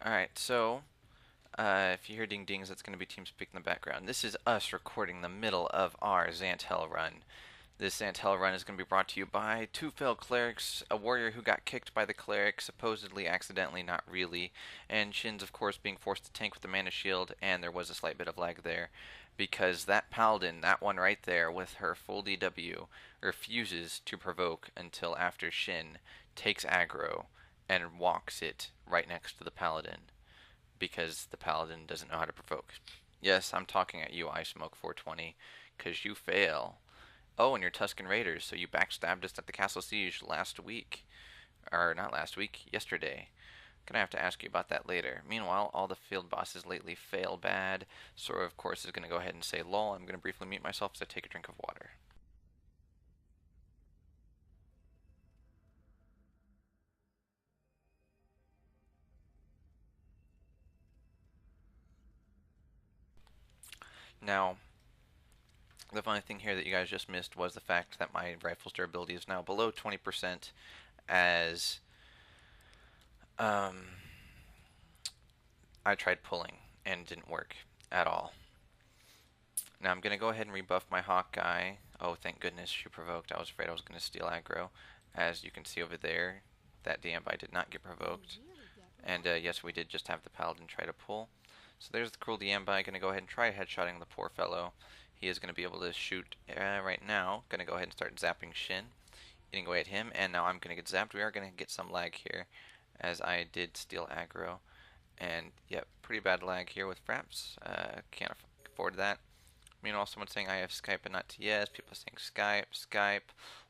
Alright, so if you hear ding dings, that's going to be TeamSpeak in the background. This is us recording the middle of our ZantHell run. This ZantHell run is going to be brought to you by two failed clerics, a warrior who got kicked by the cleric, supposedly accidentally, not really, and Shin's, of course, being forced to tank with the mana shield, and there was a slight bit of lag there, because that paladin, that one right there, with her full DW, refuses to provoke until after Shin takes aggro and walks it right next to the paladin because the paladin doesn't know how to provoke. Yes, I'm talking at you, I smoke 420, because you fail. Oh, and you're Tuscan Raiders, so you backstabbed us at the Castle Siege last week. Or not last week, yesterday. Gonna have to ask you about that later. Meanwhile, all the field bosses lately fail bad. Sora, of course, is gonna go ahead and say lol. I'm gonna briefly mute myself as I take a drink of water. Now, the funny thing here that you guys just missed was the fact that my rifle's durability is now below 20% as um, I tried pulling and it didn't work at all. Now I'm going to go ahead and rebuff my Hawkeye. Oh, thank goodness she provoked. I was afraid I was going to steal aggro. As you can see over there, that DMI did not get provoked. And yes, we did just have the Paladin try to pull. So there's the cruel DMI. Going to go ahead and try headshotting the poor fellow. He is going to be able to shoot right now. Going to go ahead and start zapping Shin. Eating away at him, and now I'm going to get zapped. We are going to get some lag here, as I did steal aggro. And, yep, pretty bad lag here with Fraps. Can't afford that. Meanwhile, someone's saying I have Skype and not TS. People saying Skype.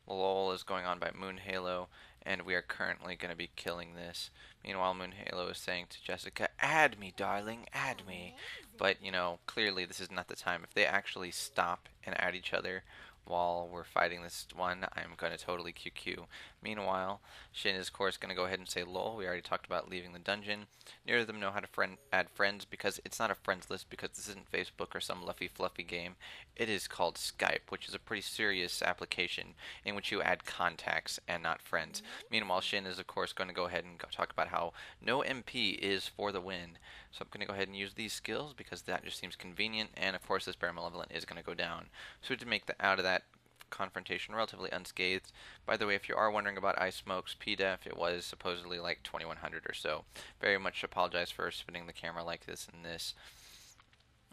LOL is going on by Moon Halo, and we are currently going to be killing this. Meanwhile, Moon Halo is saying to Jessica, add me, darling, add me. But, you know, clearly this is not the time. If they actually stop and add each other while we're fighting this one, I'm going to totally QQ. Meanwhile, Shin is, of course, going to go ahead and say lol. We already talked about leaving the dungeon. Neither of them know how to add friends because it's not a friends list because this isn't Facebook or some luffy fluffy game. It is called Skype, which is a pretty serious application in which you add contacts and not friends. Meanwhile, Shin is, of course, going to go ahead and talk about how no MP is for the win. So I'm going to go ahead and use these skills because that just seems convenient, and of course this Bear Malevolent is going to go down. So to make out of that confrontation relatively unscathed. By the way, if you are wondering about Ice Smoke's PDEF, it was supposedly like 2100 or so. Very much apologize for spinning the camera like this and this.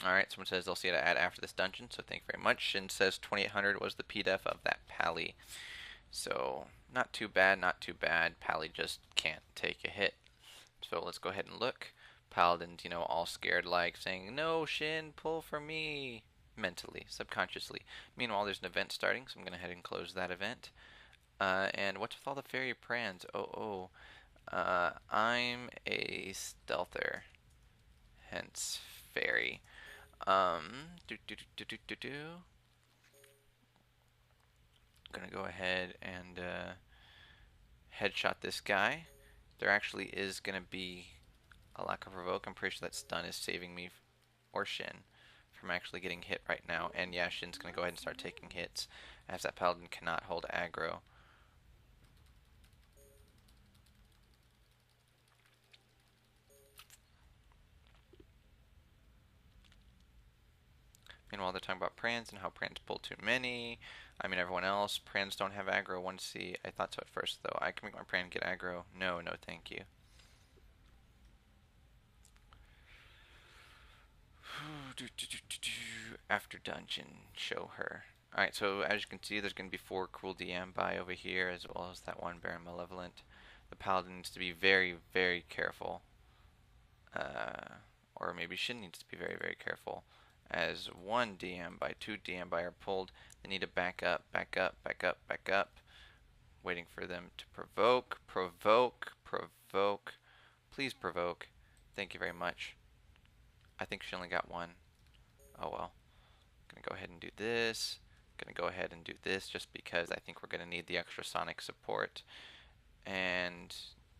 Alright, someone says they'll see it to add after this dungeon, so thank you very much. Shin says 2800 was the PDEF of that Pally. So, not too bad, not too bad. Pally just can't take a hit. So let's go ahead and look. Paladin's, you know, all scared like, saying, no, Shin, pull for me. Mentally, subconsciously. Meanwhile, there's an event starting, so I'm going to head and close that event. And what's with all the fairy prans? I'm a stealther, hence fairy. Do do do do do do. I'm gonna go ahead and headshot this guy. There actually is gonna be a lack of provoke. I'm pretty sure that stun is saving me or Shin from actually getting hit right now. And yeah, Shin's gonna go ahead and start taking hits as that paladin cannot hold aggro. Meanwhile, they're talking about prans and how prans pull too many. I mean, everyone else. Prans don't have aggro 1C. I thought so at first, though. I can make my pran get aggro. No, no, thank you. After dungeon, show her. Alright, so as you can see, there's going to be 4 Cruel DM by over here, as well as that one Baron Malevolent. The Paladin needs to be very, very careful. Or maybe Shin needs to be very, very careful. As 1 DM by 2 DM by are pulled, they need to back up, back up, back up, back up. Waiting for them to provoke, provoke, provoke. Please provoke. Thank you very much. I think she only got 1. Oh well. Gonna go ahead and do this. Gonna go ahead and do this just because I think we're gonna need the extra sonic support. And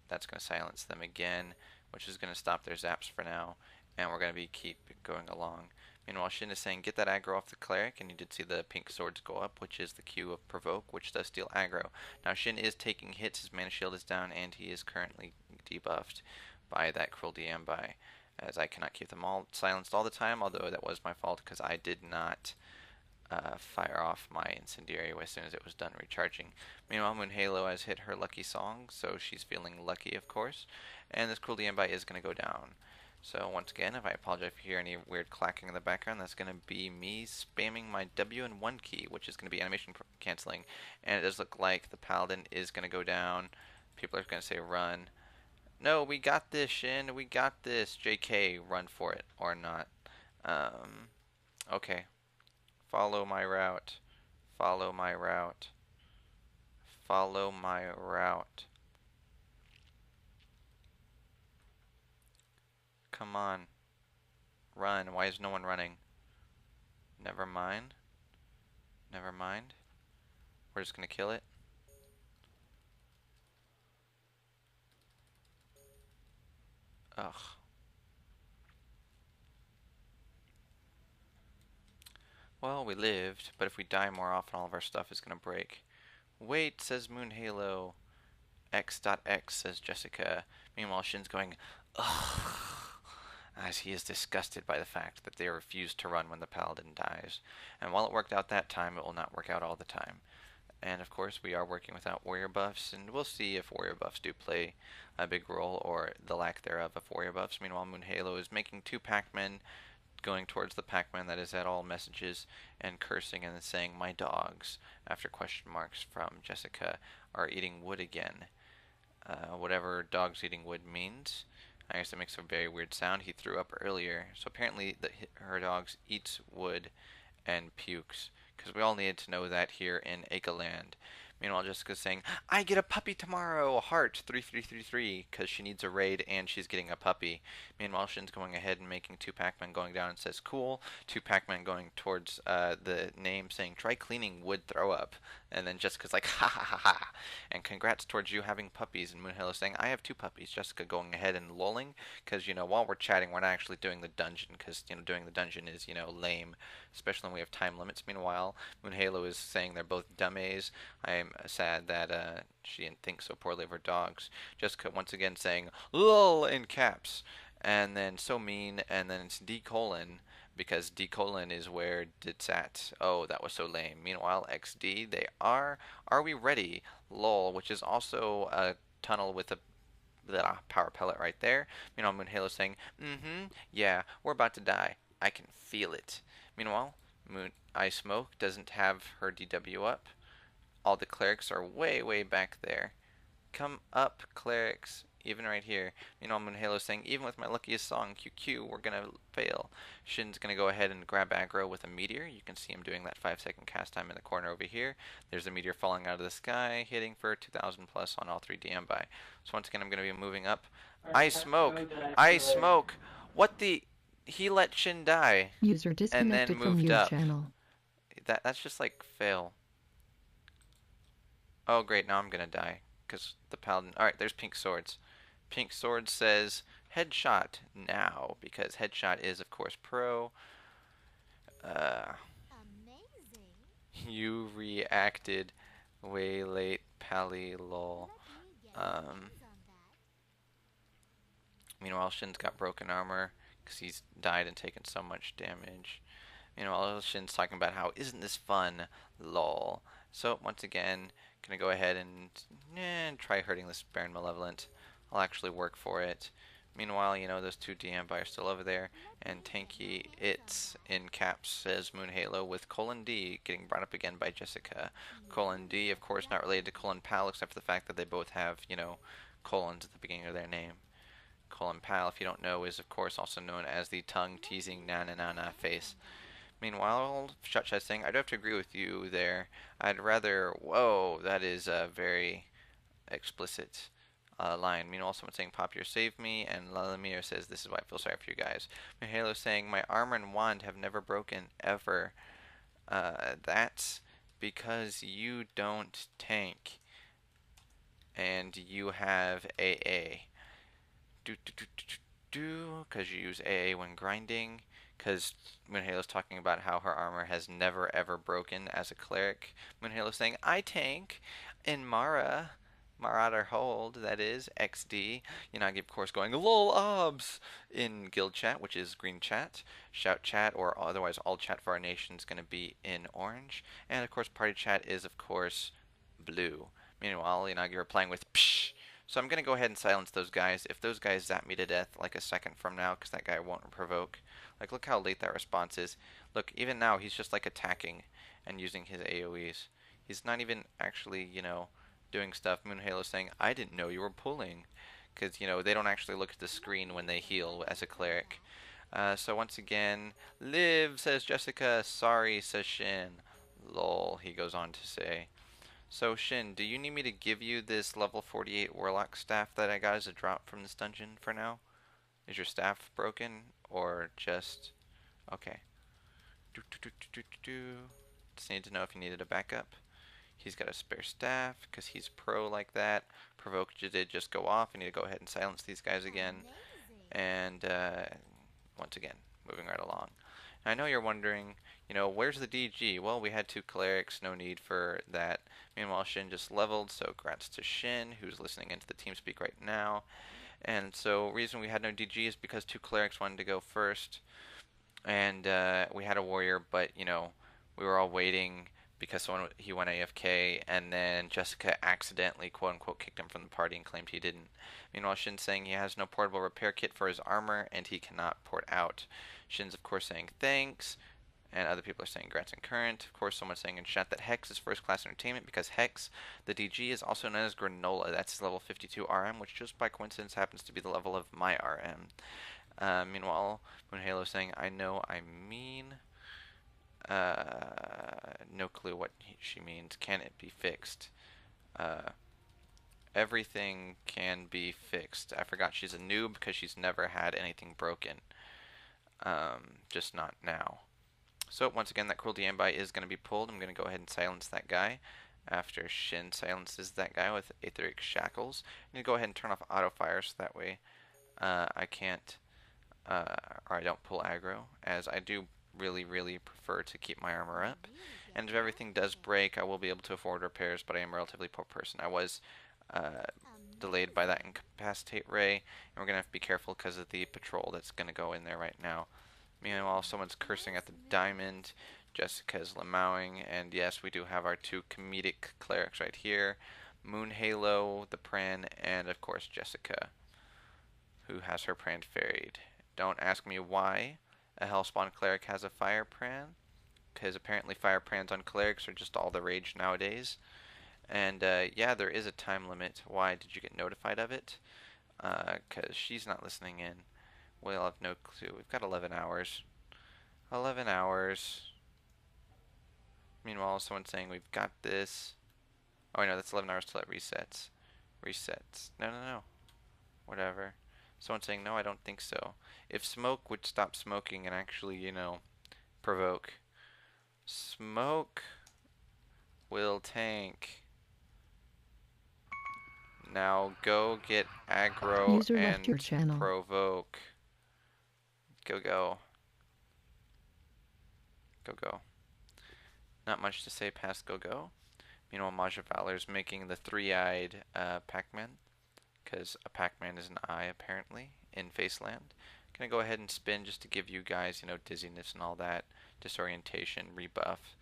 that's gonna silence them again, which is gonna stop their zaps for now. And we're gonna keep going along. Meanwhile, Shin is saying, get that aggro off the cleric, and you did see the pink swords go up, which is the Q of provoke, which does steal aggro. Now Shin is taking hits, his mana shield is down, and he is currently debuffed. by that cruel DM by, as I cannot keep them all silenced all the time, although that was my fault because I did not fire off my incendiary as soon as it was done recharging. Meanwhile, Moon Halo has hit her lucky song, so she's feeling lucky, of course, and this cruel DM by is going to go down. So once again, if I apologize if you hear any weird clacking in the background, that's going to be me spamming my W and 1 key, which is going to be animation canceling. And it does look like the Paladin is going to go down. People are going to say run. No, we got this, Shin. We got this. JK, run for it. Or not. Okay. Follow my route. Follow my route. Follow my route. Come on. Run. Why is no one running? Never mind. Never mind. We're just gonna kill it. Ugh. Well, we lived, but if we die more often, all of our stuff is gonna break. Wait, says Moon Halo. X.X, says Jessica. Meanwhile, Shin's going, ugh, as he is disgusted by the fact that they refused to run when the Paladin dies. And while it worked out that time, it will not work out all the time. And of course, we are working without warrior buffs, and we'll see if warrior buffs do play a big role, or the lack thereof of warrior buffs. Meanwhile, Moon Halo is making 2 Pac-Men, going towards the Pac-Man that is at all messages, and cursing and then saying, my dogs, after question marks from Jessica, are eating wood again. Whatever dogs eating wood means. I guess it makes a very weird sound. He threw up earlier, so apparently her dogs eats wood and pukes, because we all needed to know that here in Aika land. Meanwhile, Jessica's saying, I get a puppy tomorrow, heart 3333, because she needs a raid and she's getting a puppy. Meanwhile, Shin's going ahead and making 2 Pac-Men going down and says, cool. 2 Pac-Men going towards the name saying, try cleaning wood throw up. And then Jessica's like, ha ha ha ha. And congrats towards you having puppies. And Moon Halo saying, I have 2 puppies. Jessica going ahead and lolling, because, while we're chatting, we're not actually doing the dungeon, because, doing the dungeon is, lame, especially when we have time limits. Meanwhile, Moon Halo is saying they're both dummies. I am sad that she didn't think so poorly of her dogs. Jessica once again saying, lol, in caps. And then so mean, and then it's D colon, because D colon is where it's at. Oh, that was so lame. Meanwhile, XD, they are. Are we ready? Lol, which is also a tunnel with a power pellet right there. Meanwhile, Moon Halo saying, yeah, we're about to die. I can feel it. Meanwhile, Ice Smoke doesn't have her DW up. All the clerics are way, way back there. Come up, clerics. Even right here. Meanwhile, Moon Halo saying, even with my luckiest song, QQ, we're gonna fail. Shin's gonna go ahead and grab aggro with a meteor. You can see him doing that 5-second cast time in the corner over here. There's a meteor falling out of the sky, hitting for 2,000 plus on all 3 DM by. So once again, I'm gonna be moving up. I smoke! I smoke! What the? He let Shin die. User disconnected and then moved from your up. channel. That's just like fail. Oh great, now I'm gonna die. Because the paladin. Alright, there's pink swords. Pink sword says headshot now, because headshot is of course pro. You reacted way late, Pally lol. Meanwhile, Shin's got broken armor because he's died and taken so much damage. Meanwhile, Shin's talking about how isn't this fun, lol. So once again, gonna go ahead and try hurting this Baron Malevolent. I'll actually work for it. Meanwhile, those 2 DM are still over there, and Tanky It's in caps says Moon Halo with colon D getting brought up again by Jessica. Colon D, of course, not related to colon Pal, except for the fact that they both have, colons at the beginning of their name. Colon Pal, if you don't know, is of course also known as the tongue-teasing na-na-na-na face. Meanwhile, Shutshot saying, I do have to agree with you there. I'd rather, whoa, that is a very explicit line. Meanwhile, someone saying, Pop, save me, and Lalamir says, this is why I feel sorry for you guys. Halo saying, my armor and wand have never broken, ever. That's because you don't tank, and you have AA. Because you use AA when grinding. Because Moon Halo's talking about how her armor has never ever broken as a cleric. Moon Halo's saying, I tank in Mara. Marauder Hold, that is, XD. Yanagi, of course, going lol obs in guild chat, which is green chat. Shout chat, or otherwise all chat for our nation, is going to be in orange. And of course, party chat is, of course, blue. Meanwhile, Yanagi replying with psh. So I'm going to go ahead and silence those guys. If those guys zap me to death like a second from now, because that guy won't provoke. Like, look how late that response is. Look, even now, he's just like attacking and using his AoEs. He's not even actually, doing stuff. Moon Halo saying, I didn't know you were pulling. Because, they don't actually look at the screen when they heal as a cleric. So once again, live, says Jessica. Sorry, says Shin. Lol, he goes on to say. So Shin, do you need me to give you this level 48 Warlock staff that I got as a drop from this dungeon for now? Is your staff broken? Or just... Okay. Just need to know if you needed a backup. He's got a spare staff because he's pro like that. Provoke did just go off. I need to go ahead and silence these guys again. And once again, moving right along. I know you're wondering, where's the DG? Well, we had 2 clerics, no need for that. Meanwhile, Shin just leveled, so congrats to Shin, who's listening into the TeamSpeak right now. And so, reason we had no DG is because 2 clerics wanted to go first. And we had a warrior, but, we were all waiting because he went AFK, and then Jessica accidentally, quote-unquote, kicked him from the party and claimed he didn't. Meanwhile, Shin's saying he has no portable repair kit for his armor, and he cannot port out. Shin's, of course, saying thanks, and other people are saying grats and current. Of course, someone's saying in chat that Hex is first-class entertainment because Hex, the DG, is also known as Granola. That's his level 52 RM, which just by coincidence happens to be the level of my RM. Meanwhile, Moon Halo saying, I know I mean... no clue what she means. Can it be fixed? Everything can be fixed. I forgot she's a noob because she's never had anything broken. Just not now. So once again, that cruelty ambi is going to be pulled. I'm going to go ahead and silence that guy. After Shin silences that guy with Aetheric Shackles, I'm going to go ahead and turn off auto fire so that way I can't, or I don't pull aggro, as I do really prefer to keep my armor up. And if everything does break, I will be able to afford repairs, but I am a relatively poor person. I was delayed by that incapacitate ray, and we're going to have to be careful because of the patrol that's going to go in there right now. Meanwhile, someone's cursing at the diamond. Jessica's lamowing, and yes, we do have our 2 comedic clerics right here. Moon Halo, the Pran, and of course Jessica, who has her Pran ferried. Don't ask me why a Hellspawn cleric has a fire pran, because apparently fire prans on clerics are just all the rage nowadays. And yeah, there is a time limit. Why did you get notified of it? Because she's not listening in. We'll have no clue. We've got 11 hours. 11 hours. Meanwhile, someone's saying we've got this. Oh, I know, that's 11 hours till it resets. Resets. No. Whatever. Someone's saying, no, I don't think so. If smoke would stop smoking and actually, provoke. Smoke will tank. Now go get aggro User and left your channel. provoke. Go. Not much to say past go. Meanwhile, Maja Valor's making the 3-eyed Pac-Man, because a Pac-Man is an eye apparently in Faceland. Gonna go ahead and spin just to give you guys, dizziness and all that, disorientation, rebuff.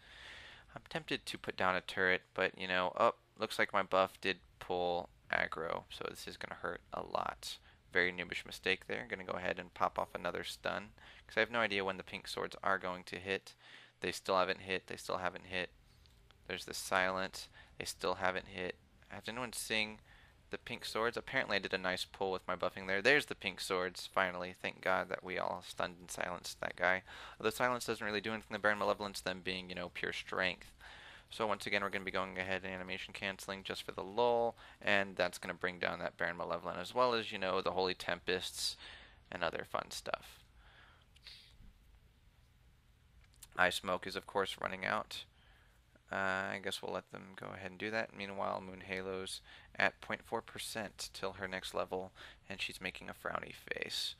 I'm tempted to put down a turret, but oh, looks like my buff did pull aggro, so this is gonna hurt a lot. Very noobish mistake there. Gonna go ahead and pop off another stun, because I have no idea when the pink swords are going to hit. They still haven't hit. There's the silence. They still haven't hit. Has anyone seen the pink swords? Apparently I did a nice pull with my buffing there. There's the pink swords, finally. Thank God that we all stunned and silenced that guy. Although silence doesn't really do anything to Baron Malevolence, them being, pure strength. So once again, we're going to be going ahead and animation canceling just for the lull, and that's going to bring down that Baron Malevolent, as well as, the Holy Tempests and other fun stuff. Ice Smoke is, of course, running out. I guess we'll let them go ahead and do that. Meanwhile, Moon Halo's at 0.4% till her next level, and she's making a frowny face.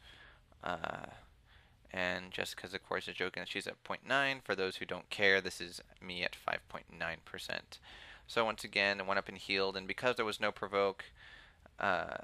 And Jessica's, of course, is joking that she's at 0.9. For those who don't care, this is me at 5.9%. So once again, I went up and healed, and because there was no provoke, uh,